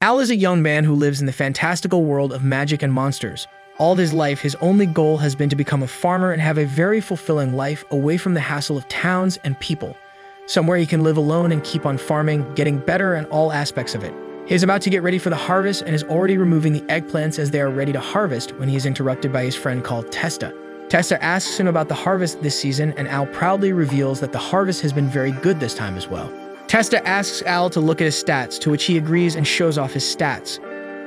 Al is a young man who lives in the fantastical world of magic and monsters. All his life, his only goal has been to become a farmer and have a very fulfilling life away from the hassle of towns and people. Somewhere he can live alone and keep on farming, getting better in all aspects of it. He is about to get ready for the harvest and is already removing the eggplants as they are ready to harvest when he is interrupted by his friend called Testa. Testa asks him about the harvest this season, and Al proudly reveals that the harvest has been very good this time as well. Testa asks Al to look at his stats, to which he agrees and shows off his stats.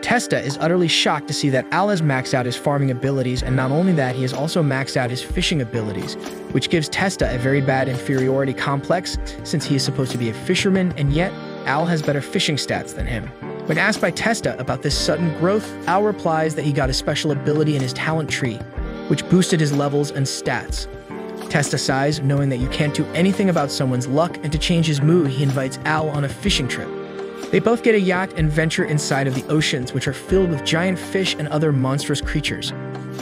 Testa is utterly shocked to see that Al has maxed out his farming abilities, and not only that, he has also maxed out his fishing abilities, which gives Testa a very bad inferiority complex since he is supposed to be a fisherman, and yet Al has better fishing stats than him. When asked by Testa about this sudden growth, Al replies that he got a special ability in his talent tree, which boosted his levels and stats. Testa sighs, knowing that you can't do anything about someone's luck, and to change his mood, he invites Al on a fishing trip. They both get a yacht and venture inside of the oceans, which are filled with giant fish and other monstrous creatures.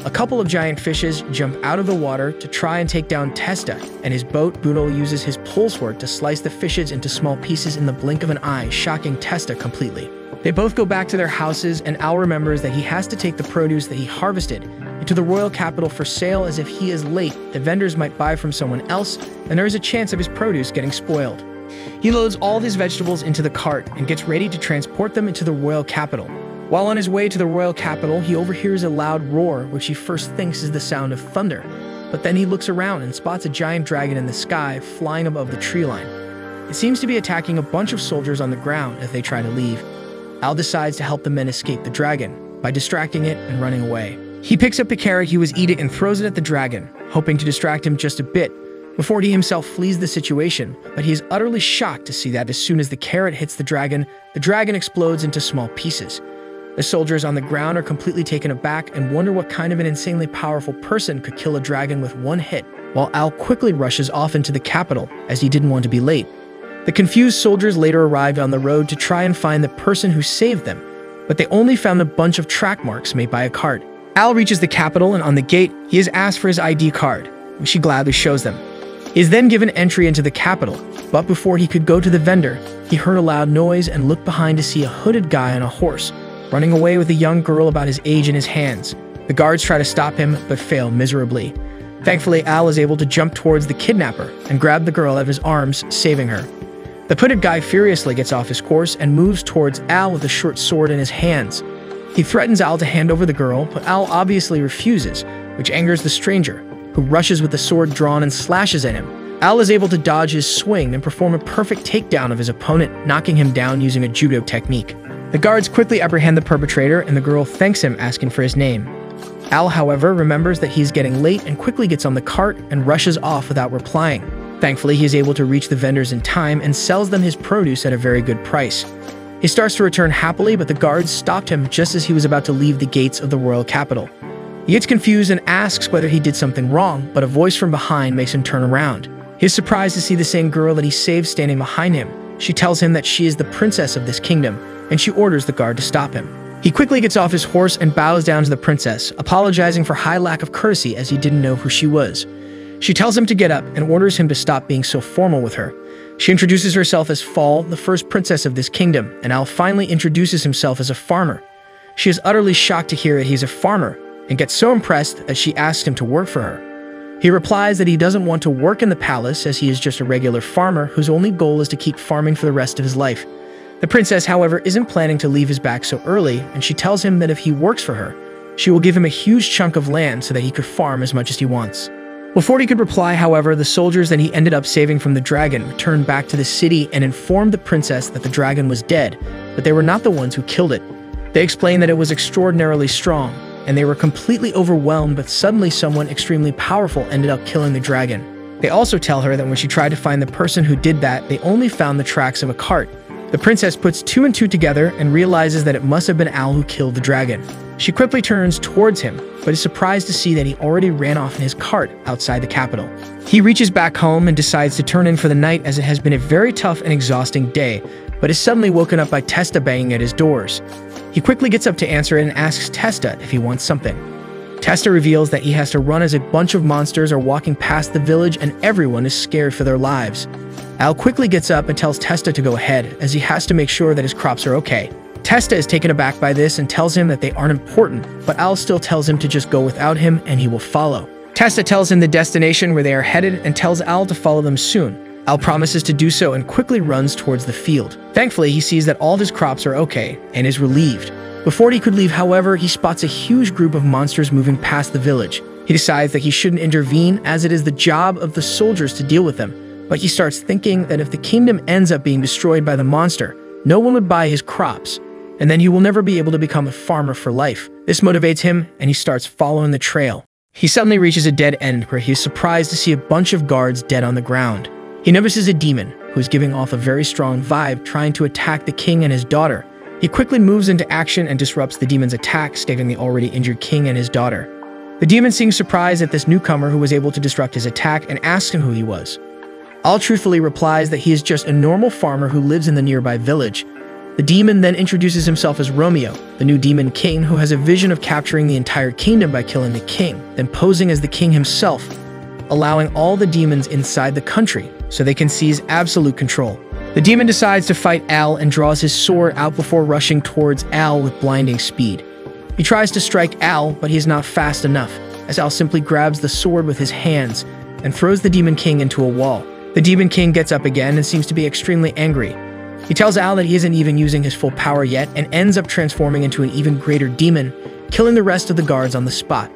A couple of giant fishes jump out of the water to try and take down Testa, and his boat, Boodle, uses his pole sword to slice the fishes into small pieces in the blink of an eye, shocking Testa completely. They both go back to their houses, and Al remembers that he has to take the produce that he harvested into the royal capital for sale, as if he is late, the vendors might buy from someone else, and there is a chance of his produce getting spoiled. He loads all of his vegetables into the cart and gets ready to transport them into the royal capital. While on his way to the royal capital, he overhears a loud roar, which he first thinks is the sound of thunder. But then he looks around and spots a giant dragon in the sky flying above the tree line. It seems to be attacking a bunch of soldiers on the ground as they try to leave. Al decides to help the men escape the dragon by distracting it and running away. He picks up the carrot he was eating and throws it at the dragon, hoping to distract him just a bit, before he himself flees the situation, but he is utterly shocked to see that as soon as the carrot hits the dragon explodes into small pieces. The soldiers on the ground are completely taken aback and wonder what kind of an insanely powerful person could kill a dragon with one hit, while Al quickly rushes off into the capital as he didn't want to be late. The confused soldiers later arrived on the road to try and find the person who saved them, but they only found a bunch of track marks made by a cart. Al reaches the capital, and on the gate, he is asked for his ID card, which he gladly shows them. He is then given entry into the capital, but before he could go to the vendor, he heard a loud noise and looked behind to see a hooded guy on a horse, running away with a young girl about his age in his hands. The guards try to stop him, but fail miserably. Thankfully, Al is able to jump towards the kidnapper and grab the girl out of his arms, saving her. The hooded guy furiously gets off his horse and moves towards Al with a short sword in his hands. He threatens Al to hand over the girl, but Al obviously refuses, which angers the stranger, who rushes with the sword drawn and slashes at him. Al is able to dodge his swing and perform a perfect takedown of his opponent, knocking him down using a judo technique. The guards quickly apprehend the perpetrator, and the girl thanks him, asking for his name. Al, however, remembers that he is getting late and quickly gets on the cart and rushes off without replying. Thankfully, he is able to reach the vendors in time and sells them his produce at a very good price. He starts to return happily, but the guards stopped him just as he was about to leave the gates of the royal capital. He gets confused and asks whether he did something wrong, but a voice from behind makes him turn around. He is surprised to see the same girl that he saved standing behind him. She tells him that she is the princess of this kingdom, and she orders the guard to stop him. He quickly gets off his horse and bows down to the princess, apologizing for high lack of courtesy as he didn't know who she was. She tells him to get up and orders him to stop being so formal with her. She introduces herself as Fall, the first princess of this kingdom, and Al finally introduces himself as a farmer. She is utterly shocked to hear that he's a farmer, and gets so impressed that she asks him to work for her. He replies that he doesn't want to work in the palace as he is just a regular farmer whose only goal is to keep farming for the rest of his life. The princess, however, isn't planning to leave his back so early, and she tells him that if he works for her, she will give him a huge chunk of land so that he could farm as much as he wants. Before he could reply, however, the soldiers that he ended up saving from the dragon returned back to the city and informed the princess that the dragon was dead, but they were not the ones who killed it. They explained that it was extraordinarily strong, and they were completely overwhelmed, but suddenly someone extremely powerful ended up killing the dragon. They also tell her that when she tried to find the person who did that, they only found the tracks of a cart. The princess puts two and two together and realizes that it must have been Al who killed the dragon. She quickly turns towards him, but is surprised to see that he already ran off in his cart outside the capital. He reaches back home and decides to turn in for the night as it has been a very tough and exhausting day, but is suddenly woken up by Testa banging at his doors. He quickly gets up to answer it and asks Testa if he wants something. Testa reveals that he has to run as a bunch of monsters are walking past the village and everyone is scared for their lives. Al quickly gets up and tells Testa to go ahead as he has to make sure that his crops are okay. Testa is taken aback by this and tells him that they aren't important, but Al still tells him to just go without him and he will follow. Testa tells him the destination where they are headed and tells Al to follow them soon. Al promises to do so and quickly runs towards the field. Thankfully, he sees that all his crops are okay and is relieved. Before he could leave, however, he spots a huge group of monsters moving past the village. He decides that he shouldn't intervene as it is the job of the soldiers to deal with them, but he starts thinking that if the kingdom ends up being destroyed by the monster, no one would buy his crops, and then he will never be able to become a farmer for life. This motivates him, and he starts following the trail. He suddenly reaches a dead end where he is surprised to see a bunch of guards dead on the ground. He notices a demon who is giving off a very strong vibe, trying to attack the king and his daughter. He quickly moves into action and disrupts the demon's attack, saving the already injured king and his daughter. The demon seems surprised at this newcomer who was able to disrupt his attack and asks him who he was. Al truthfully replies that he is just a normal farmer who lives in the nearby village. The demon then introduces himself as Romeo, the new demon king who has a vision of capturing the entire kingdom by killing the king, then posing as the king himself, allowing all the demons inside the country so they can seize absolute control. The demon decides to fight Al and draws his sword out before rushing towards Al with blinding speed. He tries to strike Al, but he is not fast enough, as Al simply grabs the sword with his hands and throws the demon king into a wall. The demon king gets up again and seems to be extremely angry. He tells Al that he isn't even using his full power yet and ends up transforming into an even greater demon, killing the rest of the guards on the spot.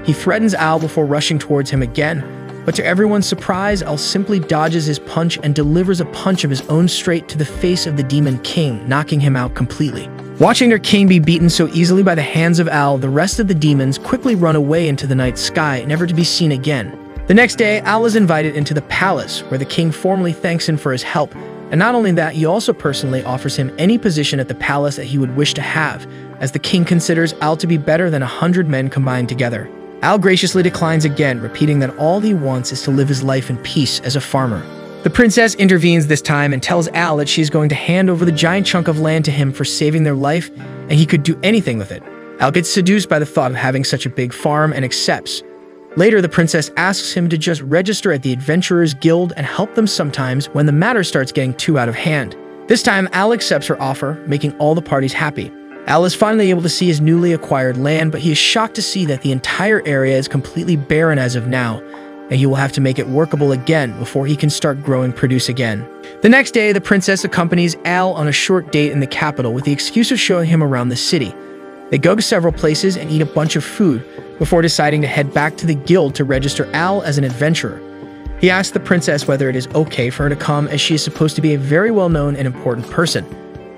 He threatens Al before rushing towards him again, but to everyone's surprise, Al simply dodges his punch and delivers a punch of his own straight to the face of the demon king, knocking him out completely. Watching their king be beaten so easily by the hands of Al, the rest of the demons quickly run away into the night sky, never to be seen again. The next day, Al is invited into the palace, where the king formally thanks him for his help. And not only that, he also personally offers him any position at the palace that he would wish to have, as the king considers Al to be better than 100 men combined together. Al graciously declines again, repeating that all he wants is to live his life in peace as a farmer. The princess intervenes this time and tells Al that she's going to hand over the giant chunk of land to him for saving their life, and he could do anything with it. Al gets seduced by the thought of having such a big farm and accepts. Later, the princess asks him to just register at the Adventurers Guild and help them sometimes when the matter starts getting too out of hand. This time, Al accepts her offer, making all the parties happy. Al is finally able to see his newly acquired land, but he is shocked to see that the entire area is completely barren as of now, and he will have to make it workable again before he can start growing produce again. The next day, the princess accompanies Al on a short date in the capital with the excuse of showing him around the city. They go to several places and eat a bunch of food before deciding to head back to the guild to register Al as an adventurer. He asks the princess whether it is okay for her to come, as she is supposed to be a very well-known and important person.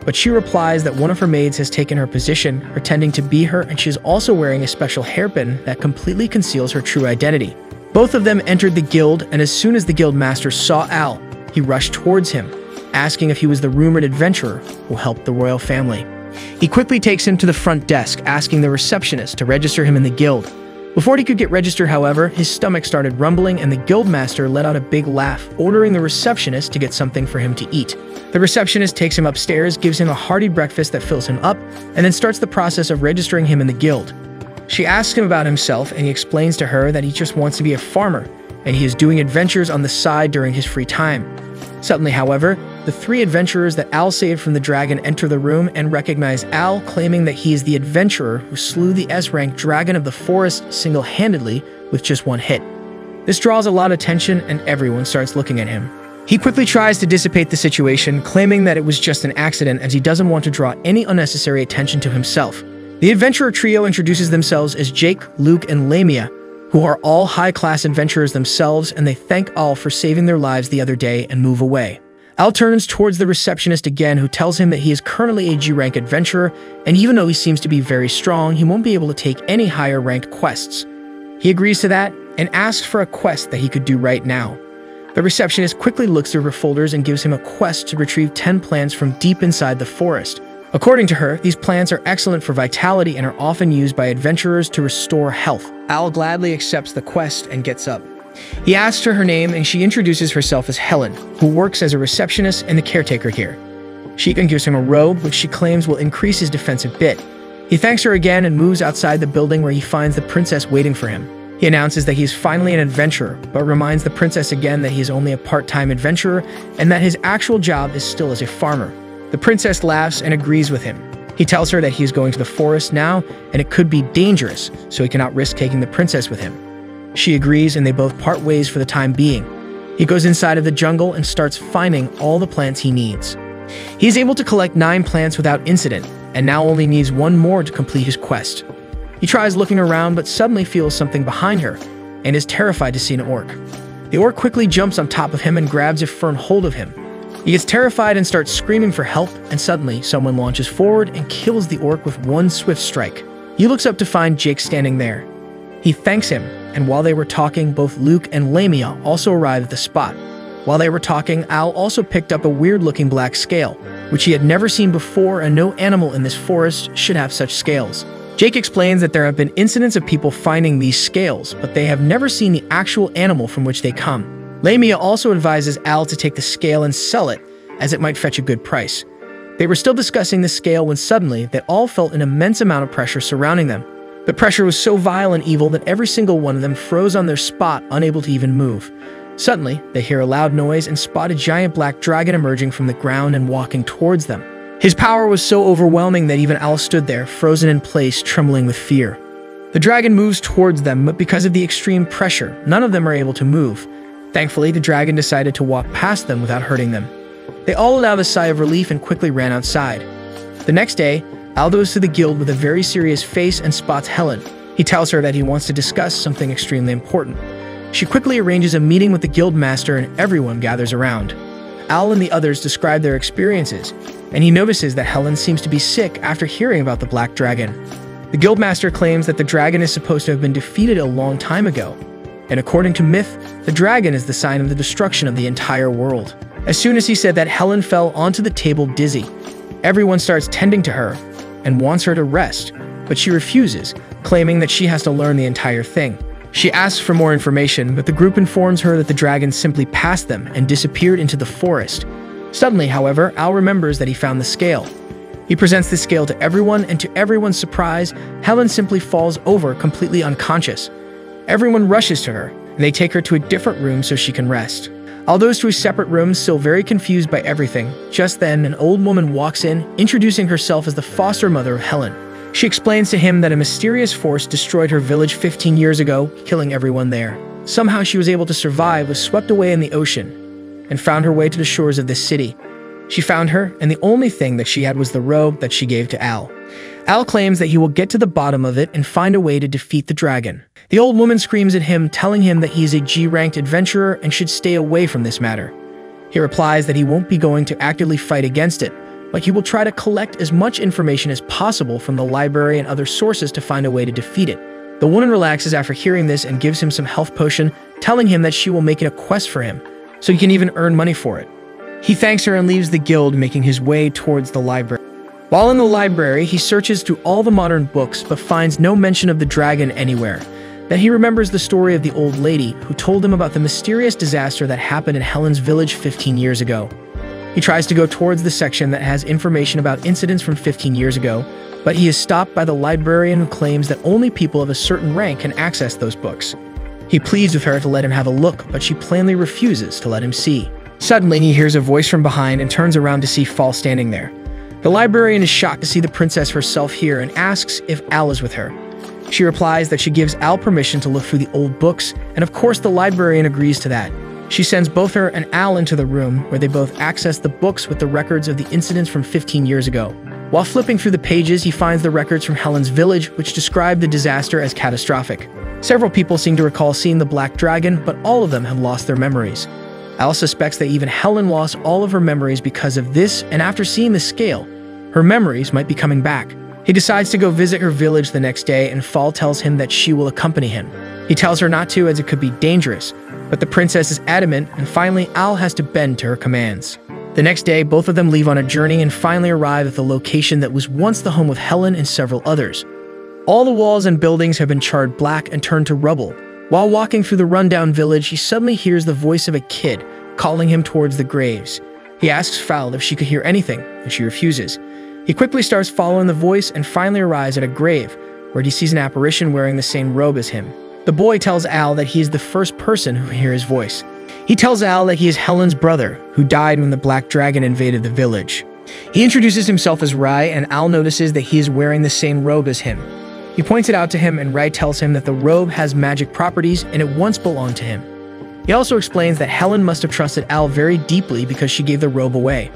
But she replies that one of her maids has taken her position, pretending to be her, and she is also wearing a special hairpin that completely conceals her true identity. Both of them entered the guild, and as soon as the guild master saw Al, he rushed towards him, asking if he was the rumored adventurer who helped the royal family. He quickly takes him to the front desk, asking the receptionist to register him in the guild. Before he could get registered, however, his stomach started rumbling and the guildmaster let out a big laugh, ordering the receptionist to get something for him to eat. The receptionist takes him upstairs, gives him a hearty breakfast that fills him up, and then starts the process of registering him in the guild. She asks him about himself, and he explains to her that he just wants to be a farmer, and he is doing adventures on the side during his free time. Suddenly, however, the three adventurers that Al saved from the dragon enter the room and recognize Al, claiming that he is the adventurer who slew the S-rank dragon of the forest single-handedly with just one hit. This draws a lot of attention, and everyone starts looking at him. He quickly tries to dissipate the situation, claiming that it was just an accident as he doesn't want to draw any unnecessary attention to himself. The adventurer trio introduces themselves as Jake, Luke, and Lamia, who are all high-class adventurers themselves, and they thank Al for saving their lives the other day and move away. Al turns towards the receptionist again, who tells him that he is currently a G-rank adventurer, and even though he seems to be very strong, he won't be able to take any higher-ranked quests. He agrees to that and asks for a quest that he could do right now. The receptionist quickly looks through her folders and gives him a quest to retrieve 10 plants from deep inside the forest. According to her, these plants are excellent for vitality and are often used by adventurers to restore health. Al gladly accepts the quest and gets up. He asks her name, and she introduces herself as Helen, who works as a receptionist and the caretaker here. She then gives him a robe, which she claims will increase his defense a bit. He thanks her again and moves outside the building, where he finds the princess waiting for him. He announces that he is finally an adventurer, but reminds the princess again that he is only a part-time adventurer and that his actual job is still as a farmer. The princess laughs and agrees with him. He tells her that he is going to the forest now, and it could be dangerous, so he cannot risk taking the princess with him. She agrees, and they both part ways for the time being. He goes inside of the jungle and starts finding all the plants he needs. He is able to collect 9 plants without incident, and now only needs 1 more to complete his quest. He tries looking around, but suddenly feels something behind her, and is terrified to see an orc. The orc quickly jumps on top of him and grabs a firm hold of him. He gets terrified and starts screaming for help, and suddenly someone launches forward and kills the orc with 1 swift strike. He looks up to find Jake standing there. He thanks him, and while they were talking, both Luke and Lamia also arrived at the spot. While they were talking, Al also picked up a weird-looking black scale, which he had never seen before, and no animal in this forest should have such scales. Jake explains that there have been incidents of people finding these scales, but they have never seen the actual animal from which they come. Lamia also advises Al to take the scale and sell it, as it might fetch a good price. They were still discussing the scale when suddenly they all felt an immense amount of pressure surrounding them. The pressure was so vile and evil that every single one of them froze on their spot, unable to even move. Suddenly, they hear a loud noise and spot a giant black dragon emerging from the ground and walking towards them. His power was so overwhelming that even Al stood there, frozen in place, trembling with fear. The dragon moves towards them, but because of the extreme pressure, none of them are able to move. Thankfully, the dragon decided to walk past them without hurting them. They all let out a sigh of relief and quickly ran outside. The next day, Al goes to the guild with a very serious face and spots Helen. He tells her that he wants to discuss something extremely important. She quickly arranges a meeting with the guild master and everyone gathers around. Al and the others describe their experiences, and he notices that Helen seems to be sick after hearing about the black dragon. The guild master claims that the dragon is supposed to have been defeated a long time ago, and according to myth, the dragon is the sign of the destruction of the entire world. As soon as he said that, Helen fell onto the table dizzy. Everyone starts tending to her and wants her to rest, but she refuses, claiming that she has to learn the entire thing. She asks for more information, but the group informs her that the dragon simply passed them and disappeared into the forest. Suddenly, however, Al remembers that he found the scale. He presents the scale to everyone, and to everyone's surprise, Helen simply falls over, completely unconscious. Everyone rushes to her, and they take her to a different room so she can rest. Al goes to a separate room, still very confused by everything. Just then, an old woman walks in, introducing herself as the foster mother of Helen. She explains to him that a mysterious force destroyed her village 15 years ago, killing everyone there. Somehow she was able to survive, was swept away in the ocean, and found her way to the shores of this city. She found her, and the only thing that she had was the robe that she gave to Al. Al claims that he will get to the bottom of it and find a way to defeat the dragon. The old woman screams at him, telling him that he is a G-ranked adventurer and should stay away from this matter. He replies that he won't be going to actively fight against it, but he will try to collect as much information as possible from the library and other sources to find a way to defeat it. The woman relaxes after hearing this and gives him some health potion, telling him that she will make it a quest for him, so he can even earn money for it. He thanks her and leaves the guild, making his way towards the library. While in the library, he searches through all the modern books but finds no mention of the dragon anywhere. Then he remembers the story of the old lady who told him about the mysterious disaster that happened in Helen's village 15 years ago. He tries to go towards the section that has information about incidents from 15 years ago, but he is stopped by the librarian who claims that only people of a certain rank can access those books. He pleads with her to let him have a look, but she plainly refuses to let him see. Suddenly, he hears a voice from behind and turns around to see Fall standing there. The librarian is shocked to see the princess herself here and asks if Al is with her. She replies that she gives Al permission to look through the old books, and of course the librarian agrees to that. She sends both her and Al into the room, where they both access the books with the records of the incidents from 15 years ago. While flipping through the pages, he finds the records from Helen's village, which describe the disaster as catastrophic. Several people seem to recall seeing the black dragon, but all of them have lost their memories. Al suspects that even Helen lost all of her memories because of this, and after seeing the scale, her memories might be coming back. He decides to go visit her village the next day, and Fall tells him that she will accompany him. He tells her not to, as it could be dangerous, but the princess is adamant, and finally Al has to bend to her commands. The next day, both of them leave on a journey and finally arrive at the location that was once the home of Helen and several others. All the walls and buildings have been charred black and turned to rubble. While walking through the rundown village, he suddenly hears the voice of a kid calling him towards the graves. He asks Fowl if she could hear anything, and she refuses. He quickly starts following the voice and finally arrives at a grave, where he sees an apparition wearing the same robe as him. The boy tells Al that he is the first person who hears his voice. He tells Al that he is Helen's brother, who died when the black dragon invaded the village. He introduces himself as Rai, and Al notices that he is wearing the same robe as him. He points it out to him, and Rai tells him that the robe has magic properties and it once belonged to him. He also explains that Helen must have trusted Al very deeply because she gave the robe away.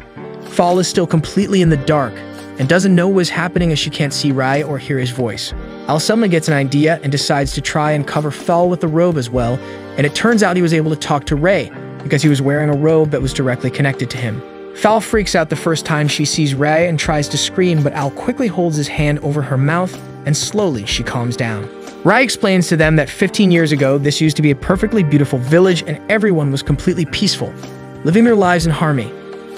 Fall is still completely in the dark and doesn't know what is happening as she can't see Rai or hear his voice. Al suddenly gets an idea and decides to try and cover Fall with the robe as well, and it turns out he was able to talk to Rai because he was wearing a robe that was directly connected to him. Fall freaks out the first time she sees Rai and tries to scream, but Al quickly holds his hand over her mouth and slowly she calms down. Rai explains to them that 15 years ago, this used to be a perfectly beautiful village and everyone was completely peaceful, living their lives in harmony.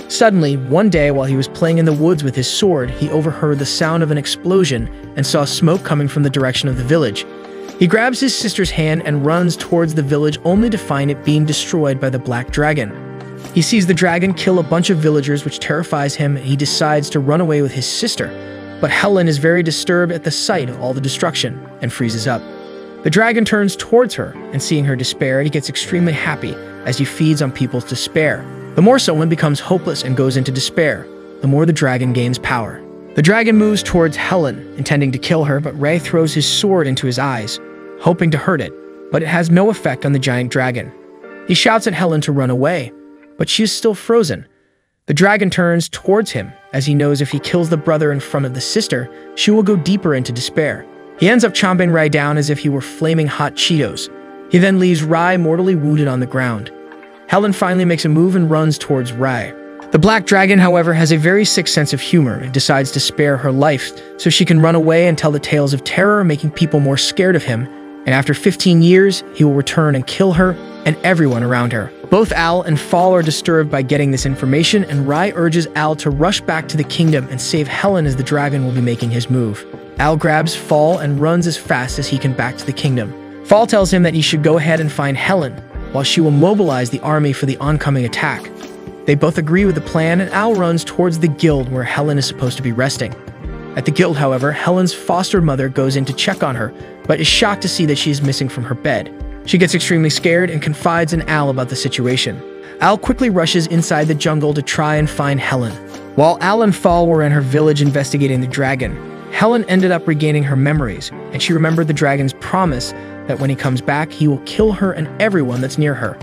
Suddenly, one day while he was playing in the woods with his sword, he overheard the sound of an explosion and saw smoke coming from the direction of the village. He grabs his sister's hand and runs towards the village only to find it being destroyed by the black dragon. He sees the dragon kill a bunch of villagers, which terrifies him, and he decides to run away with his sister. But Helen is very disturbed at the sight of all the destruction and freezes up. The dragon turns towards her, and seeing her despair, he gets extremely happy as he feeds on people's despair. The more someone becomes hopeless and goes into despair, the more the dragon gains power. The dragon moves towards Helen, intending to kill her, but Ray throws his sword into his eyes, hoping to hurt it, but it has no effect on the giant dragon. He shouts at Helen to run away, but she is still frozen. The dragon turns towards him, as he knows if he kills the brother in front of the sister, she will go deeper into despair. He ends up chomping Rai down as if he were flaming hot Cheetos. He then leaves Rai mortally wounded on the ground. Helen finally makes a move and runs towards Rai. The black dragon, however, has a very sick sense of humor and decides to spare her life so she can run away and tell the tales of terror, making people more scared of him. And after 15 years, he will return and kill her and everyone around her. Both Al and Fall are disturbed by getting this information, and Rai urges Al to rush back to the kingdom and save Helen as the dragon will be making his move. Al grabs Fall and runs as fast as he can back to the kingdom. Fall tells him that he should go ahead and find Helen, while she will mobilize the army for the oncoming attack. They both agree with the plan, and Al runs towards the guild where Helen is supposed to be resting. At the guild, however, Helen's foster mother goes in to check on her, but is shocked to see that she is missing from her bed. She gets extremely scared and confides in Al about the situation. Al quickly rushes inside the jungle to try and find Helen. While Al and Fall were in her village investigating the dragon, Helen ended up regaining her memories, and she remembered the dragon's promise that when he comes back, he will kill her and everyone that's near her.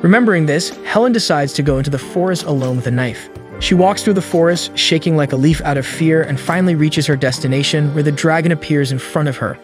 Remembering this, Helen decides to go into the forest alone with a knife. She walks through the forest, shaking like a leaf out of fear, and finally reaches her destination, where the dragon appears in front of her.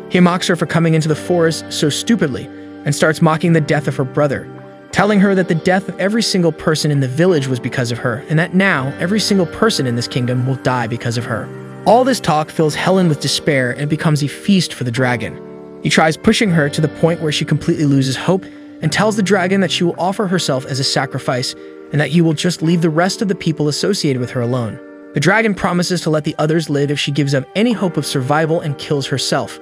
He mocks her for coming into the forest so stupidly, and starts mocking the death of her brother, telling her that the death of every single person in the village was because of her, and that now every single person in this kingdom will die because of her. All this talk fills Helen with despair and becomes a feast for the dragon. He tries pushing her to the point where she completely loses hope and tells the dragon that she will offer herself as a sacrifice and that he will just leave the rest of the people associated with her alone. The dragon promises to let the others live if she gives up any hope of survival and kills herself.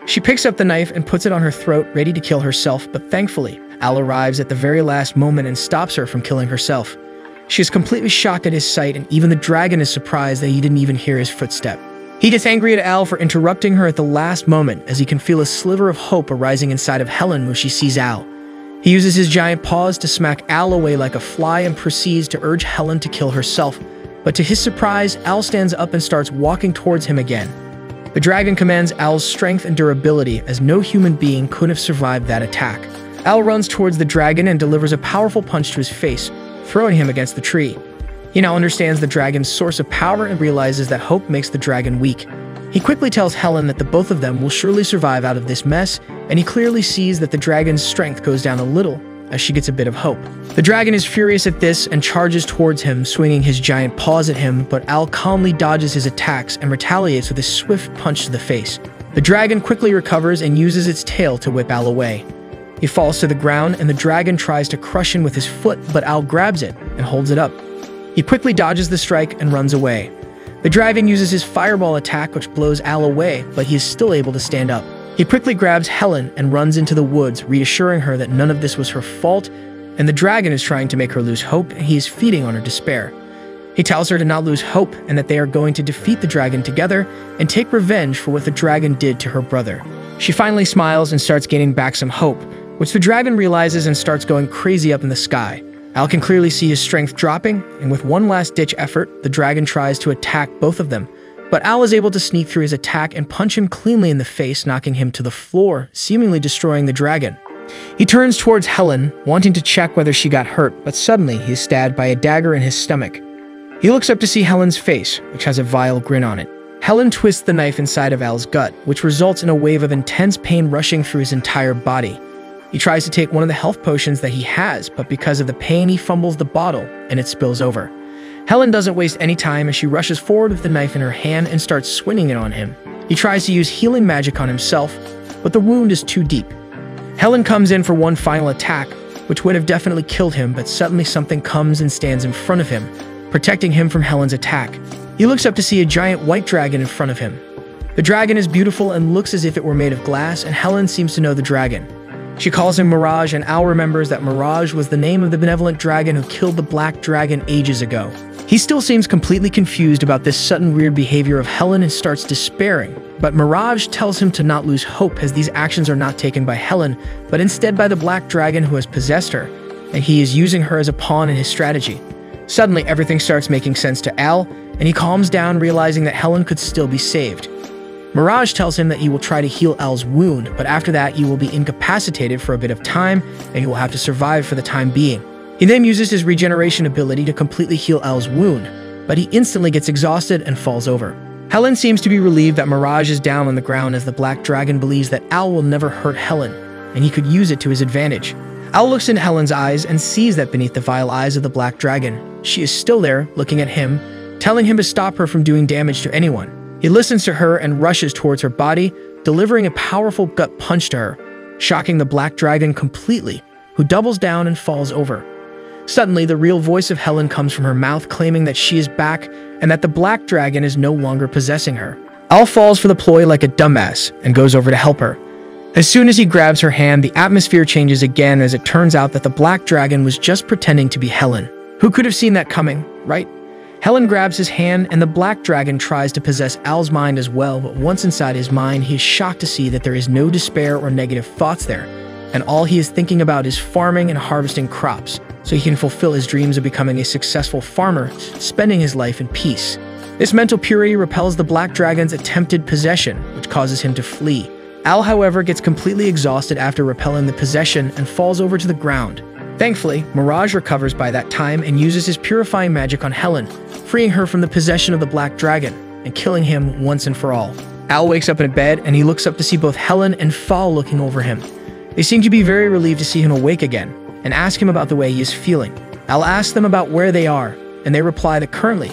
She picks up the knife and puts it on her throat, ready to kill herself, but thankfully, Al arrives at the very last moment and stops her from killing herself. She is completely shocked at his sight, and even the dragon is surprised that he didn't even hear his footstep. He gets angry at Al for interrupting her at the last moment, as he can feel a sliver of hope arising inside of Helen when she sees Al. He uses his giant paws to smack Al away like a fly and proceeds to urge Helen to kill herself. But to his surprise, Al stands up and starts walking towards him again. The dragon commands Al's strength and durability, as no human being could have survived that attack. Al runs towards the dragon and delivers a powerful punch to his face, throwing him against the tree. He now understands the dragon's source of power and realizes that hope makes the dragon weak. He quickly tells Helen that the both of them will surely survive out of this mess, and he clearly sees that the dragon's strength goes down a little as she gets a bit of hope. The dragon is furious at this and charges towards him, swinging his giant paws at him, but Al calmly dodges his attacks and retaliates with a swift punch to the face. The dragon quickly recovers and uses its tail to whip Al away. He falls to the ground, and the dragon tries to crush him with his foot, but Al grabs it and holds it up. He quickly dodges the strike and runs away. The dragon uses his fireball attack, which blows Al away, but he is still able to stand up. He quickly grabs Helen and runs into the woods, reassuring her that none of this was her fault, and the dragon is trying to make her lose hope, and he is feeding on her despair. He tells her to not lose hope and that they are going to defeat the dragon together and take revenge for what the dragon did to her brother. She finally smiles and starts gaining back some hope, which the dragon realizes and starts going crazy up in the sky. Al can clearly see his strength dropping, and with one last-ditch effort, the dragon tries to attack both of them. But Al is able to sneak through his attack and punch him cleanly in the face, knocking him to the floor, seemingly destroying the dragon. He turns towards Helen, wanting to check whether she got hurt, but suddenly he is stabbed by a dagger in his stomach. He looks up to see Helen's face, which has a vile grin on it. Helen twists the knife inside of Al's gut, which results in a wave of intense pain rushing through his entire body. He tries to take one of the health potions that he has, but because of the pain, he fumbles the bottle, and it spills over. Helen doesn't waste any time as she rushes forward with the knife in her hand and starts swinging it on him. He tries to use healing magic on himself, but the wound is too deep. Helen comes in for one final attack, which would have definitely killed him, but suddenly something comes and stands in front of him, protecting him from Helen's attack. He looks up to see a giant white dragon in front of him. The dragon is beautiful and looks as if it were made of glass, and Helen seems to know the dragon. She calls him Mirage, and Al remembers that Mirage was the name of the benevolent dragon who killed the black dragon ages ago. He still seems completely confused about this sudden weird behavior of Helen and starts despairing, but Mirage tells him to not lose hope as these actions are not taken by Helen, but instead by the black dragon who has possessed her, and he is using her as a pawn in his strategy. Suddenly, everything starts making sense to Al, and he calms down, realizing that Helen could still be saved. Mirage tells him that he will try to heal Al's wound, but after that he will be incapacitated for a bit of time, and he will have to survive for the time being. He then uses his regeneration ability to completely heal Al's wound, but he instantly gets exhausted and falls over. Helen seems to be relieved that Mirage is down on the ground, as the black dragon believes that Al will never hurt Helen, and he could use it to his advantage. Al looks into Helen's eyes and sees that beneath the vile eyes of the black dragon, she is still there, looking at him, telling him to stop her from doing damage to anyone. He listens to her and rushes towards her body, delivering a powerful gut punch to her, shocking the black dragon completely, who doubles down and falls over. Suddenly, the real voice of Helen comes from her mouth, claiming that she is back and that the black dragon is no longer possessing her. Al falls for the ploy like a dumbass and goes over to help her. As soon as he grabs her hand, the atmosphere changes again, as it turns out that the black dragon was just pretending to be Helen. Who could have seen that coming, right? Helen grabs his hand, and the black dragon tries to possess Al's mind as well, but once inside his mind, he is shocked to see that there is no despair or negative thoughts there, and all he is thinking about is farming and harvesting crops, so he can fulfill his dreams of becoming a successful farmer, spending his life in peace. This mental purity repels the black dragon's attempted possession, which causes him to flee. Al, however, gets completely exhausted after repelling the possession and falls over to the ground. Thankfully, Mirage recovers by that time and uses his purifying magic on Helen, freeing her from the possession of the black dragon and killing him once and for all. Al wakes up in bed, and he looks up to see both Helen and Fall looking over him. They seem to be very relieved to see him awake again and ask him about the way he is feeling. Al asks them about where they are, and they reply that currently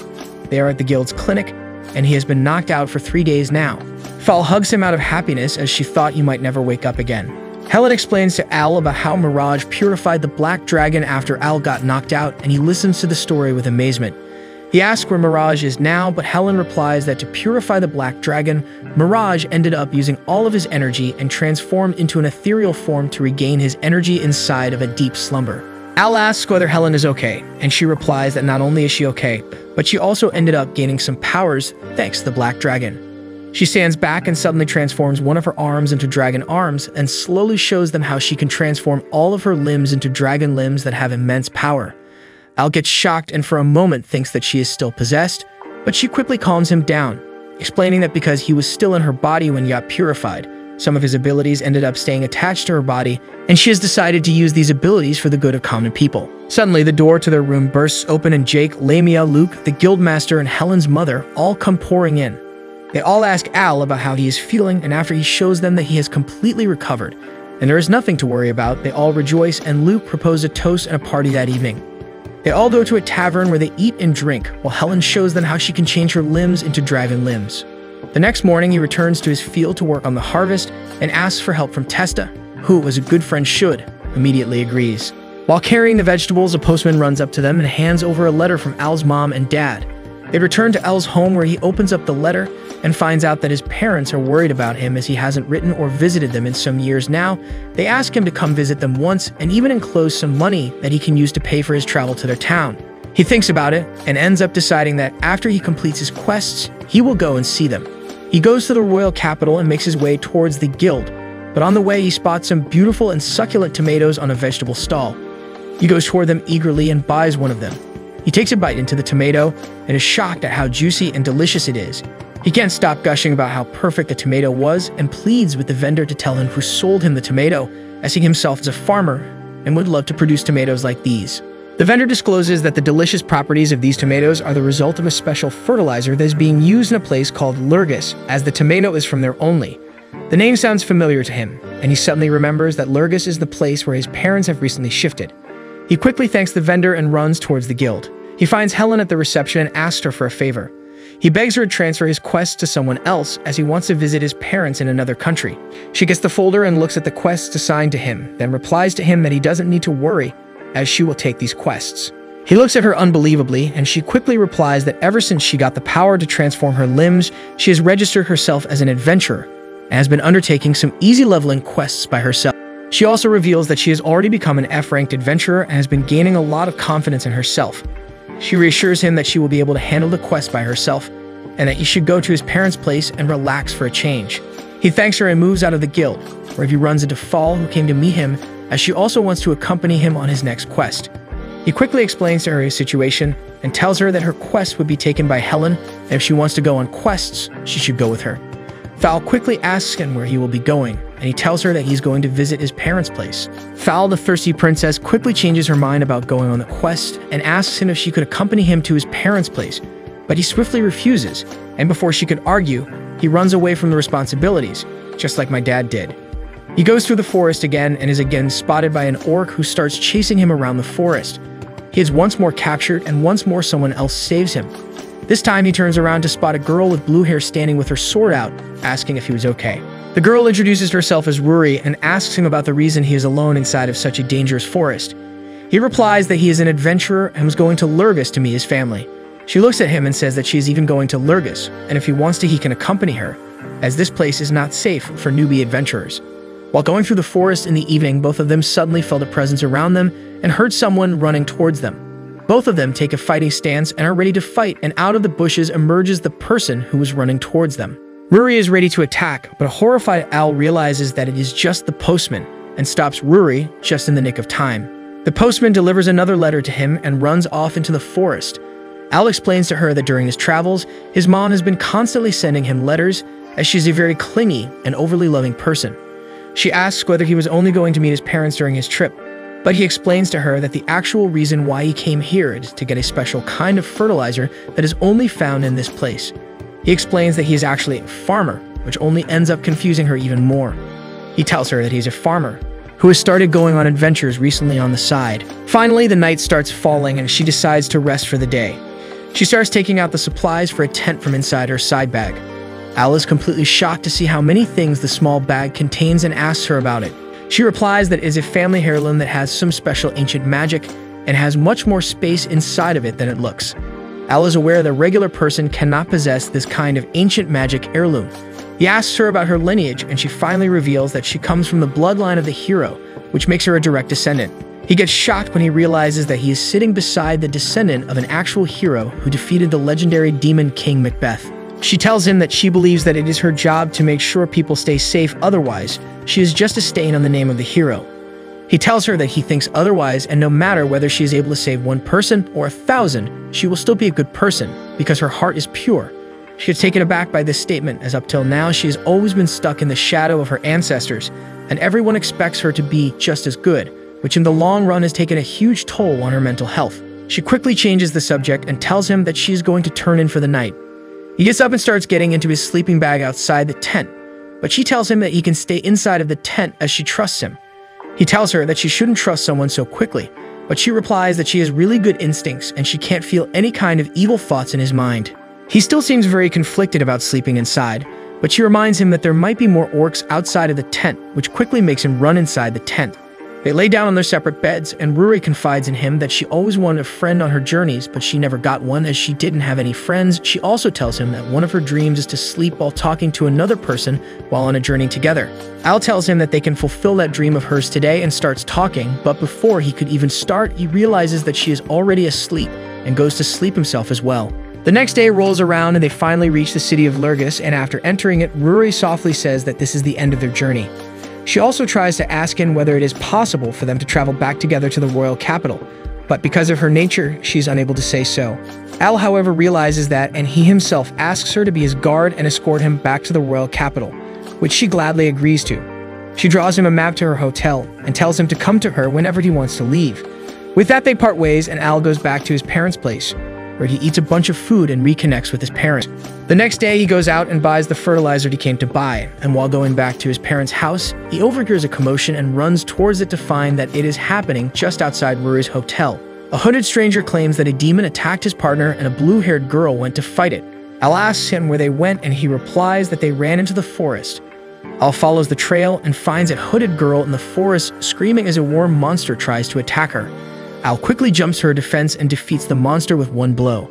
they are at the guild's clinic, and he has been knocked out for 3 days now. Fall hugs him out of happiness, as she thought he might never wake up again. Helen explains to Al about how Mirage purified the black dragon after Al got knocked out, and he listens to the story with amazement. He asks where Mirage is now, but Helen replies that to purify the black dragon, Mirage ended up using all of his energy and transformed into an ethereal form to regain his energy inside of a deep slumber. Al asks whether Helen is okay, and she replies that not only is she okay, but she also ended up gaining some powers thanks to the black dragon. She stands back and suddenly transforms one of her arms into dragon arms and slowly shows them how she can transform all of her limbs into dragon limbs that have immense power. Al gets shocked and for a moment thinks that she is still possessed, but she quickly calms him down, explaining that because he was still in her body when he got purified, some of his abilities ended up staying attached to her body, and she has decided to use these abilities for the good of common people. Suddenly, the door to their room bursts open, and Jake, Lamia, Luke, the guildmaster, and Helen's mother all come pouring in. They all ask Al about how he is feeling, and after he shows them that he has completely recovered and there is nothing to worry about, they all rejoice, and Luke proposes a toast and a party that evening. They all go to a tavern where they eat and drink, while Helen shows them how she can change her limbs into dragon limbs. The next morning, he returns to his field to work on the harvest and asks for help from Testa, who, as a good friend should, immediately agrees. While carrying the vegetables, a postman runs up to them and hands over a letter from Al's mom and dad. They return to Al's home, where he opens up the letter and finds out that his parents are worried about him, as he hasn't written or visited them in some years now. They ask him to come visit them once and even enclose some money that he can use to pay for his travel to their town. He thinks about it and ends up deciding that after he completes his quests, he will go and see them. He goes to the royal capital and makes his way towards the guild, but on the way he spots some beautiful and succulent tomatoes on a vegetable stall. He goes toward them eagerly and buys one of them. He takes a bite into the tomato and is shocked at how juicy and delicious it is. He can't stop gushing about how perfect the tomato was and pleads with the vendor to tell him who sold him the tomato, as he himself is a farmer and would love to produce tomatoes like these. The vendor discloses that the delicious properties of these tomatoes are the result of a special fertilizer that is being used in a place called Lurgus, as the tomato is from there only. The name sounds familiar to him, and he suddenly remembers that Lurgus is the place where his parents have recently shifted. He quickly thanks the vendor and runs towards the guild. He finds Helen at the reception and asks her for a favor. He begs her to transfer his quest to someone else, as he wants to visit his parents in another country. She gets the folder and looks at the quests assigned to him, then replies to him that he doesn't need to worry, as she will take these quests. He looks at her unbelievably, and she quickly replies that ever since she got the power to transform her limbs, she has registered herself as an adventurer and has been undertaking some easy leveling quests by herself. She also reveals that she has already become an F-ranked adventurer and has been gaining a lot of confidence in herself. She reassures him that she will be able to handle the quest by herself, and that he should go to his parents' place and relax for a change. He thanks her and moves out of the guild, where he runs into Fall, who came to meet him, as she also wants to accompany him on his next quest. He quickly explains to her his situation and tells her that her quest would be taken by Helen, and if she wants to go on quests, she should go with her. Fowl quickly asks him where he will be going, and he tells her that he's going to visit his parents' place. Fowl, the thirsty princess, quickly changes her mind about going on the quest and asks him if she could accompany him to his parents' place, but he swiftly refuses, and before she could argue, he runs away from the responsibilities, just like my dad did. He goes through the forest again and is again spotted by an orc who starts chasing him around the forest. He is once more captured, and once more someone else saves him. This time he turns around to spot a girl with blue hair standing with her sword out, asking if he was okay. The girl introduces herself as Ruri and asks him about the reason he is alone inside of such a dangerous forest. He replies that he is an adventurer and was going to Lurgus to meet his family. She looks at him and says that she is even going to Lurgus, and if he wants to, he can accompany her, as this place is not safe for newbie adventurers. While going through the forest in the evening, both of them suddenly felt a presence around them and heard someone running towards them. Both of them take a fighting stance and are ready to fight, and out of the bushes emerges the person who was running towards them. Ruri is ready to attack, but a horrified owl realizes that it is just the postman and stops Ruri just in the nick of time. The postman delivers another letter to him and runs off into the forest. Al explains to her that during his travels, his mom has been constantly sending him letters, as she's a very clingy and overly loving person. She asks whether he was only going to meet his parents during his trip, but he explains to her that the actual reason why he came here is to get a special kind of fertilizer that is only found in this place. He explains that he is actually a farmer, which only ends up confusing her even more. He tells her that he's a farmer who has started going on adventures recently on the side. Finally, the night starts falling and she decides to rest for the day. She starts taking out the supplies for a tent from inside her side bag. Al is completely shocked to see how many things the small bag contains and asks her about it. She replies that it is a family heirloom that has some special ancient magic and has much more space inside of it than it looks. Al is aware that a regular person cannot possess this kind of ancient magic heirloom. He asks her about her lineage, and she finally reveals that she comes from the bloodline of the hero, which makes her a direct descendant. He gets shocked when he realizes that he is sitting beside the descendant of an actual hero who defeated the legendary demon king Macbeth. She tells him that she believes that it is her job to make sure people stay safe, otherwise, she is just a stain on the name of the hero. He tells her that he thinks otherwise, and no matter whether she is able to save one person or 1,000, she will still be a good person, because her heart is pure. She is taken aback by this statement, as up till now she has always been stuck in the shadow of her ancestors, and everyone expects her to be just as good, which in the long run has taken a huge toll on her mental health. She quickly changes the subject and tells him that she is going to turn in for the night. He gets up and starts getting into his sleeping bag outside the tent, but she tells him that he can stay inside of the tent as she trusts him. He tells her that she shouldn't trust someone so quickly, but she replies that she has really good instincts and she can't feel any kind of evil thoughts in his mind. He still seems very conflicted about sleeping inside, but she reminds him that there might be more orcs outside of the tent, which quickly makes him run inside the tent. They lay down on their separate beds, and Ruri confides in him that she always wanted a friend on her journeys, but she never got one as she didn't have any friends. She also tells him that one of her dreams is to sleep while talking to another person while on a journey together. Al tells him that they can fulfill that dream of hers today and starts talking, but before he could even start, he realizes that she is already asleep and goes to sleep himself as well. The next day rolls around and they finally reach the city of Lurgus, and after entering it, Ruri softly says that this is the end of their journey. She also tries to ask him whether it is possible for them to travel back together to the royal capital, but because of her nature, she's unable to say so. Al, however, realizes that, and he himself asks her to be his guard and escort him back to the royal capital, which she gladly agrees to. She draws him a map to her hotel and tells him to come to her whenever he wants to leave. With that, they part ways, and Al goes back to his parents' place, where he eats a bunch of food and reconnects with his parents. The next day, he goes out and buys the fertilizer he came to buy, and while going back to his parents' house, he overhears a commotion and runs towards it to find that it is happening just outside Rory's hotel. A hooded stranger claims that a demon attacked his partner and a blue-haired girl went to fight it. Al asks him where they went, and he replies that they ran into the forest. Al follows the trail and finds a hooded girl in the forest screaming as a worm monster tries to attack her. Al quickly jumps to her defense and defeats the monster with one blow.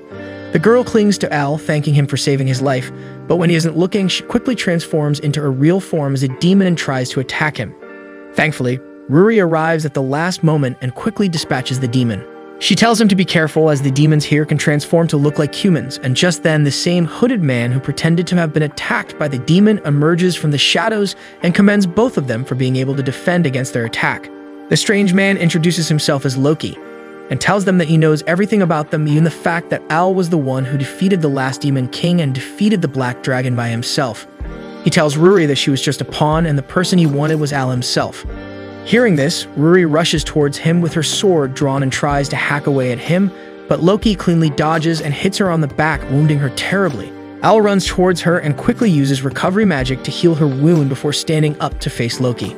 The girl clings to Al, thanking him for saving his life, but when he isn't looking, she quickly transforms into her real form as a demon and tries to attack him. Thankfully, Rory arrives at the last moment and quickly dispatches the demon. She tells him to be careful as the demons here can transform to look like humans, and just then the same hooded man who pretended to have been attacked by the demon emerges from the shadows and commends both of them for being able to defend against their attack. The strange man introduces himself as Loki and tells them that he knows everything about them, even the fact that Al was the one who defeated the last demon king and defeated the black dragon by himself. He tells Rory that she was just a pawn and the person he wanted was Al himself. Hearing this, Rory rushes towards him with her sword drawn and tries to hack away at him, but Loki cleanly dodges and hits her on the back, wounding her terribly. Al runs towards her and quickly uses recovery magic to heal her wound before standing up to face Loki.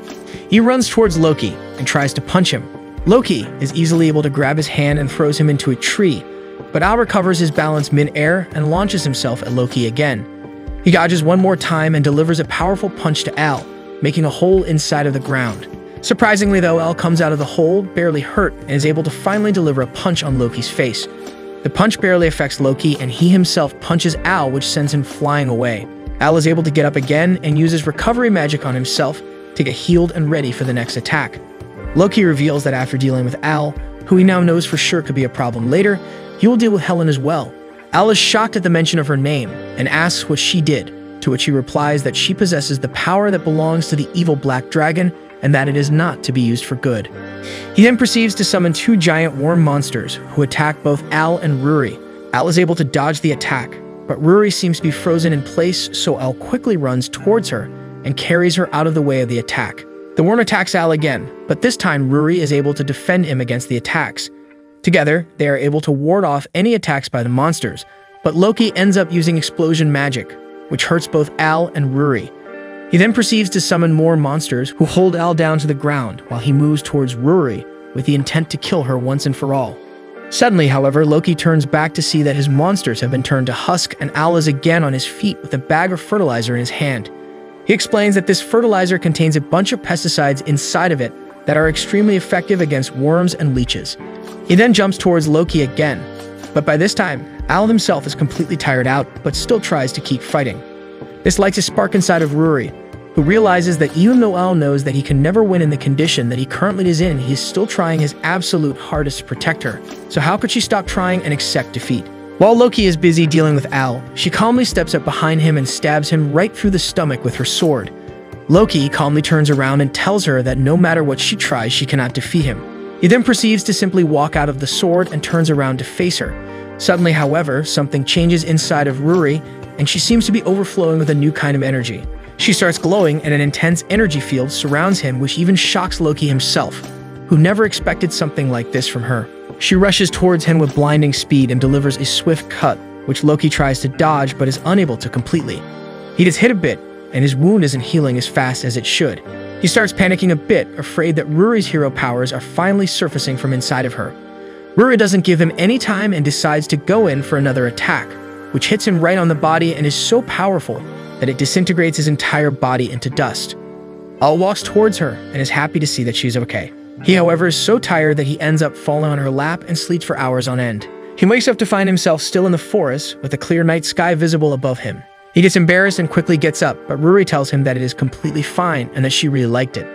He runs towards Loki and tries to punch him. Loki is easily able to grab his hand and throws him into a tree, but Al recovers his balance mid-air and launches himself at Loki again. He dodges one more time and delivers a powerful punch to Al, making a hole inside of the ground. Surprisingly though, Al comes out of the hole, barely hurt, and is able to finally deliver a punch on Loki's face. The punch barely affects Loki, and he himself punches Al, which sends him flying away. Al is able to get up again and uses recovery magic on himself to get healed and ready for the next attack. Loki reveals that after dealing with Al, who he now knows for sure could be a problem later, he will deal with Helen as well. Al is shocked at the mention of her name and asks what she did, to which he replies that she possesses the power that belongs to the evil black dragon and that it is not to be used for good. He then proceeds to summon two giant worm monsters who attack both Al and Rory. Al is able to dodge the attack, but Rory seems to be frozen in place, so Al quickly runs towards her and carries her out of the way of the attack. The worm attacks Al again, but this time Rory is able to defend him against the attacks. Together, they are able to ward off any attacks by the monsters, but Loki ends up using explosion magic, which hurts both Al and Rory. He then proceeds to summon more monsters who hold Al down to the ground while he moves towards Rory with the intent to kill her once and for all. Suddenly, however, Loki turns back to see that his monsters have been turned to husk and Al is again on his feet with a bag of fertilizer in his hand. He explains that this fertilizer contains a bunch of pesticides inside of it that are extremely effective against worms and leeches. He then jumps towards Loki again, but by this time, Al himself is completely tired out but still tries to keep fighting. This lights a spark inside of Rory, who realizes that even though Al knows that he can never win in the condition that he currently is in, he is still trying his absolute hardest to protect her. So how could she stop trying and accept defeat? While Loki is busy dealing with Al, she calmly steps up behind him and stabs him right through the stomach with her sword. Loki calmly turns around and tells her that no matter what she tries, she cannot defeat him. He then proceeds to simply walk out of the sword and turns around to face her. Suddenly, however, something changes inside of Rory, and she seems to be overflowing with a new kind of energy. She starts glowing, and an intense energy field surrounds him, which even shocks Loki himself, who never expected something like this from her. She rushes towards him with blinding speed and delivers a swift cut, which Loki tries to dodge but is unable to completely. He gets hit a bit, and his wound isn't healing as fast as it should. He starts panicking a bit, afraid that Rory's hero powers are finally surfacing from inside of her. Rory doesn't give him any time and decides to go in for another attack, which hits him right on the body and is so powerful that it disintegrates his entire body into dust. Al walks towards her and is happy to see that she's okay. He, however, is so tired that he ends up falling on her lap and sleeps for hours on end. He wakes up to find himself still in the forest with a clear night sky visible above him. He gets embarrassed and quickly gets up, but Rory tells him that it is completely fine and that she really liked it.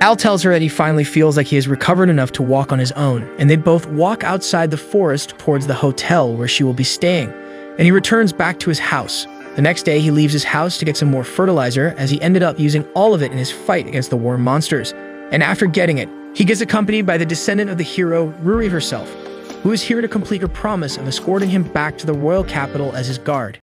Al tells her that he finally feels like he has recovered enough to walk on his own, and they both walk outside the forest towards the hotel where she will be staying, and he returns back to his house, The next day, he leaves his house to get some more fertilizer, as he ended up using all of it in his fight against the worm monsters. And after getting it, he gets accompanied by the descendant of the hero, Ruri herself, who is here to complete her promise of escorting him back to the royal capital as his guard.